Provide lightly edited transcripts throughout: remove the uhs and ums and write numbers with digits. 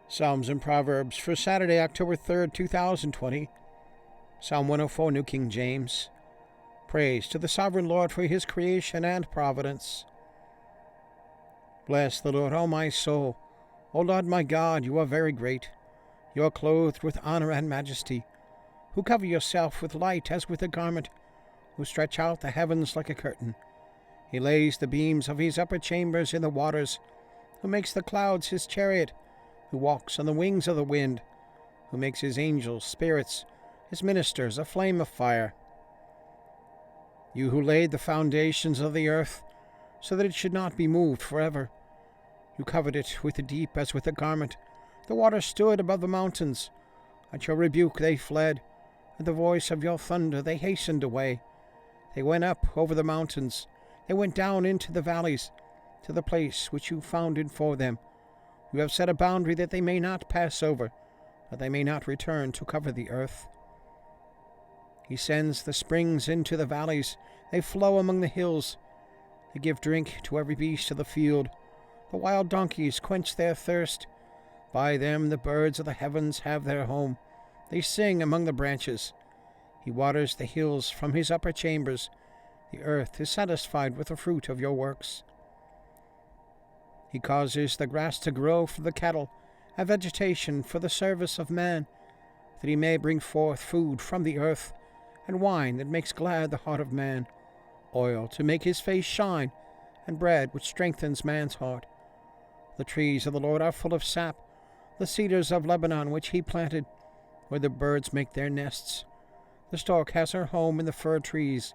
Psalms and Proverbs for Saturday, October 3rd, 2020. Psalm 104, New King James. Praise to the sovereign Lord for his creation and providence. Bless the Lord, O my soul. O Lord my God, you are very great. You are clothed with honor and majesty, who cover yourself with light as with a garment, who stretch out the heavens like a curtain. He lays the beams of his upper chambers in the waters, who makes the clouds his chariot, who walks on the wings of the wind, who makes his angels spirits, his ministers a flame of fire. You who laid the foundations of the earth, so that it should not be moved forever. You covered it with the deep as with a garment. The waters stood above the mountains. At your rebuke they fled. At the voice of your thunder they hastened away. They went up over the mountains. They went down into the valleys, to the place which you founded for them. You have set a boundary that they may not pass over, that they may not return to cover the earth. He sends the springs into the valleys. They flow among the hills. They give drink to every beast of the field. The wild donkeys quench their thirst. By them the birds of the heavens have their home. They sing among the branches. He waters the hills from his upper chambers. The earth is satisfied with the fruit of your works. He causes the grass to grow for the cattle, a vegetation for the service of man, that he may bring forth food from the earth, and wine that makes glad the heart of man, oil to make his face shine, and bread which strengthens man's heart. The trees of the Lord are full of sap, the cedars of Lebanon which he planted, where the birds make their nests. The stork has her home in the fir trees.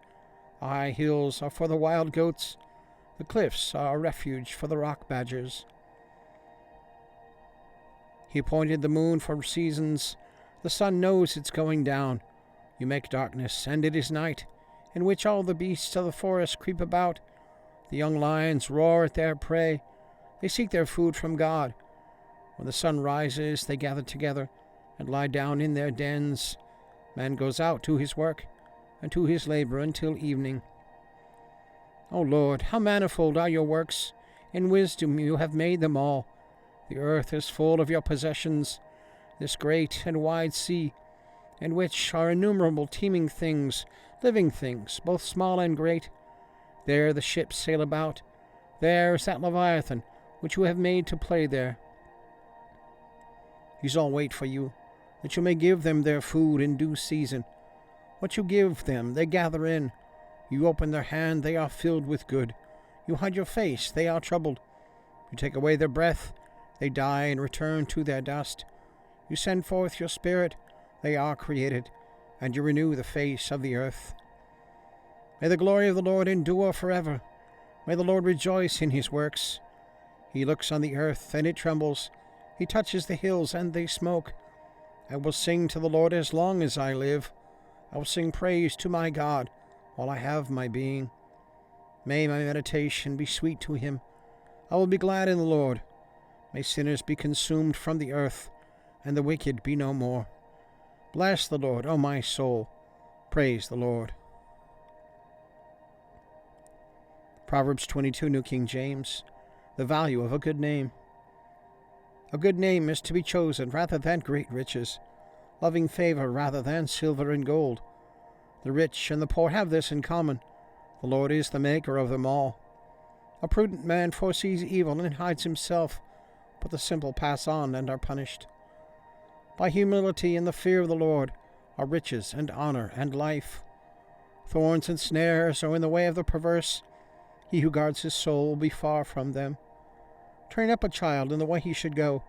The high hills are for the wild goats. The cliffs are a refuge for the rock badgers. He appointed the moon for seasons. The sun knows its going down. You make darkness, and it is night, in which all the beasts of the forest creep about. The young lions roar at their prey. They seek their food from God. When the sun rises, they gather together and lie down in their dens. Man goes out to his work and to his labor until evening. O Lord, how manifold are your works! In wisdom you have made them all. The earth is full of your possessions, this great and wide sea, in which are innumerable teeming things, living things, both small and great. There the ships sail about. There is that Leviathan, which you have made to play there. These all wait for you, that you may give them their food in due season. What you give them they gather in. You open their hand, they are filled with good. You hide your face, they are troubled. You take away their breath, they die and return to their dust. You send forth your spirit, they are created, and you renew the face of the earth. May the glory of the Lord endure forever. May the Lord rejoice in his works. He looks on the earth, and it trembles. He touches the hills, and they smoke. I will sing to the Lord as long as I live. I will sing praise to my God while I have my being. May my meditation be sweet to him. I will be glad in the Lord. May sinners be consumed from the earth, and the wicked be no more. Bless the Lord, O my soul. Praise the Lord. Proverbs 22, New King James. The value of a good name. A good name is to be chosen rather than great riches, loving favor rather than silver and gold. The rich and the poor have this in common. The Lord is the maker of them all. A prudent man foresees evil and hides himself, but the simple pass on and are punished. By humility and the fear of the Lord are riches and honor and life. Thorns and snares are in the way of the perverse. He who guards his soul will be far from them. Train up a child in the way he should go,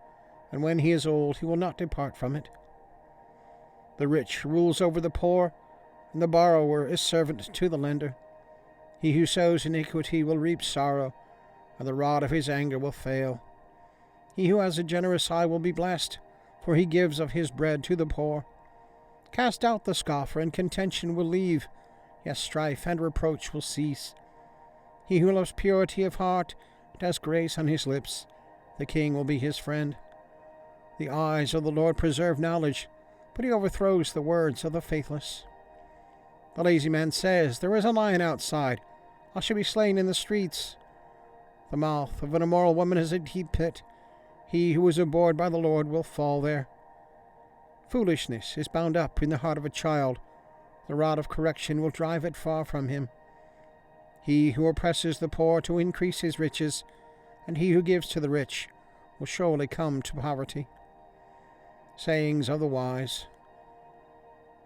and when he is old he will not depart from it. The rich rules over the poor, and the borrower is servant to the lender. He who sows iniquity will reap sorrow, and the rod of his anger will fail. He who has a generous eye will be blessed, for he gives of his bread to the poor. Cast out the scoffer, and contention will leave. Yes, strife and reproach will cease. He who loves purity of heart and has grace on his lips, the king will be his friend. The eyes of the Lord preserve knowledge, but he overthrows the words of the faithless. The lazy man says, there is a lion outside. I shall be slain in the streets. The mouth of an immoral woman is a deep pit. He who is abhorred by the Lord will fall there. Foolishness is bound up in the heart of a child. The rod of correction will drive it far from him. He who oppresses the poor to increase his riches, and he who gives to the rich will surely come to poverty. Sayings of the wise.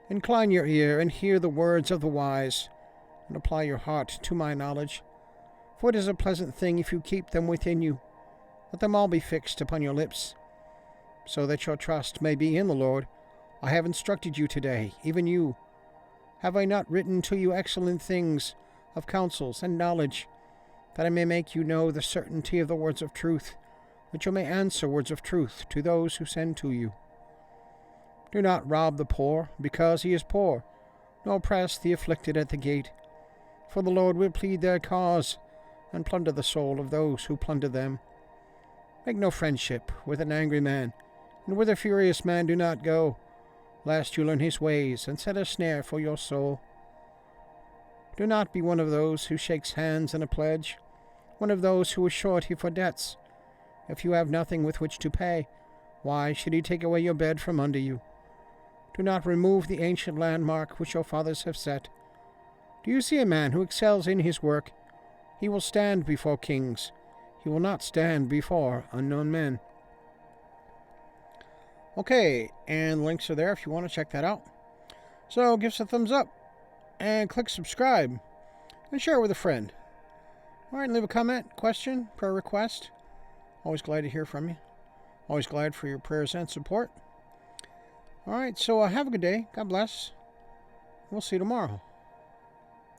Incline your ear and hear the words of the wise, and apply your heart to my knowledge. For it is a pleasant thing if you keep them within you. Let them all be fixed upon your lips, so that your trust may be in the Lord. I have instructed you today, even you. Have I not written to you excellent things of counsels and knowledge, that I may make you know the certainty of the words of truth, that you may answer words of truth to those who send to you? Do not rob the poor, because he is poor, nor oppress the afflicted at the gate. For the Lord will plead their cause, and plunder the soul of those who plunder them. Make no friendship with an angry man, and with a furious man do not go, lest you learn his ways, and set a snare for your soul. Do not be one of those who shakes hands in a pledge, one of those who is surety for debts. If you have nothing with which to pay, why should he take away your bed from under you? Do not remove the ancient landmark which your fathers have set. Do you see a man who excels in his work? He will stand before kings. He will not stand before unknown men. Okay, and links are there if you want to check that out. So give us a thumbs up, and click subscribe, and share it with a friend. Alright, leave a comment, question, prayer request. Always glad to hear from you. Always glad for your prayers and support. Alright, so have a good day. God bless. We'll see you tomorrow.